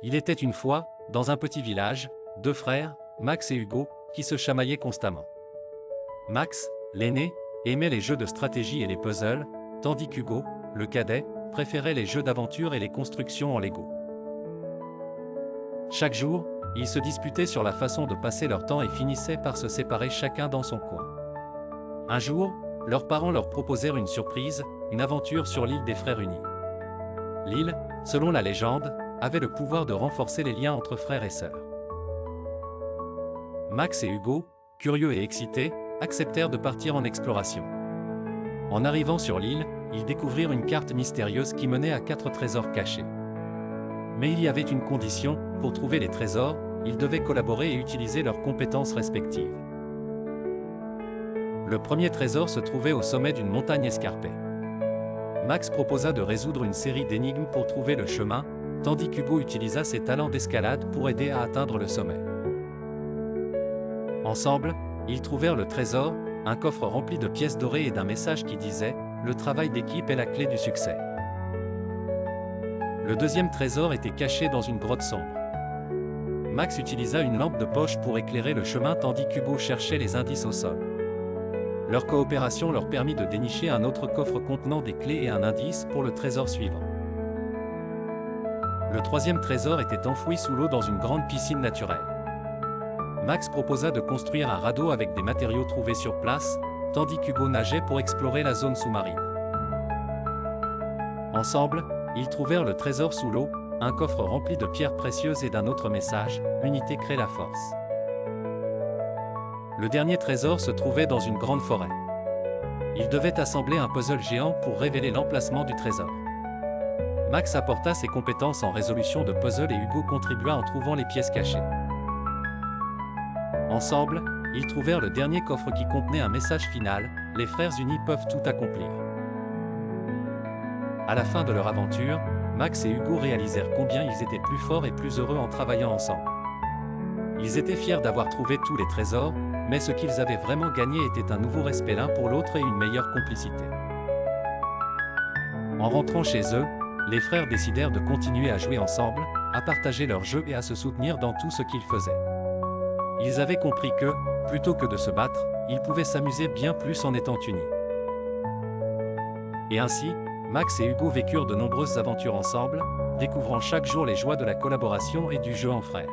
Il était une fois, dans un petit village, deux frères, Max et Hugo, qui se chamaillaient constamment. Max, l'aîné, aimait les jeux de stratégie et les puzzles, tandis qu'Hugo, le cadet, préférait les jeux d'aventure et les constructions en Lego. Chaque jour, ils se disputaient sur la façon de passer leur temps et finissaient par se séparer chacun dans son coin. Un jour, leurs parents leur proposèrent une surprise, une aventure sur l'île des Frères Unis. L'île, selon la légende, avait le pouvoir de renforcer les liens entre frères et sœurs. Max et Hugo, curieux et excités, acceptèrent de partir en exploration. En arrivant sur l'île, ils découvrirent une carte mystérieuse qui menait à 4 trésors cachés. Mais il y avait une condition, pour trouver les trésors, ils devaient collaborer et utiliser leurs compétences respectives. Le premier trésor se trouvait au sommet d'une montagne escarpée. Max proposa de résoudre une série d'énigmes pour trouver le chemin, tandis qu'Hugo utilisa ses talents d'escalade pour aider à atteindre le sommet. Ensemble, ils trouvèrent le trésor, un coffre rempli de pièces dorées et d'un message qui disait « Le travail d'équipe est la clé du succès ». Le deuxième trésor était caché dans une grotte sombre. Max utilisa une lampe de poche pour éclairer le chemin tandis qu'Hugo cherchait les indices au sol. Leur coopération leur permit de dénicher un autre coffre contenant des clés et un indice pour le trésor suivant. Le troisième trésor était enfoui sous l'eau dans une grande piscine naturelle. Max proposa de construire un radeau avec des matériaux trouvés sur place, tandis qu'Hugo nageait pour explorer la zone sous-marine. Ensemble, ils trouvèrent le trésor sous l'eau, un coffre rempli de pierres précieuses et d'un autre message, l'unité crée la force. Le dernier trésor se trouvait dans une grande forêt. Ils devaient assembler un puzzle géant pour révéler l'emplacement du trésor. Max apporta ses compétences en résolution de puzzle et Hugo contribua en trouvant les pièces cachées. Ensemble, ils trouvèrent le dernier coffre qui contenait un message final, les frères unis peuvent tout accomplir. À la fin de leur aventure, Max et Hugo réalisèrent combien ils étaient plus forts et plus heureux en travaillant ensemble. Ils étaient fiers d'avoir trouvé tous les trésors, mais ce qu'ils avaient vraiment gagné était un nouveau respect l'un pour l'autre et une meilleure complicité. En rentrant chez eux, les frères décidèrent de continuer à jouer ensemble, à partager leurs jeux et à se soutenir dans tout ce qu'ils faisaient. Ils avaient compris que, plutôt que de se battre, ils pouvaient s'amuser bien plus en étant unis. Et ainsi, Max et Hugo vécurent de nombreuses aventures ensemble, découvrant chaque jour les joies de la collaboration et du jeu en frères.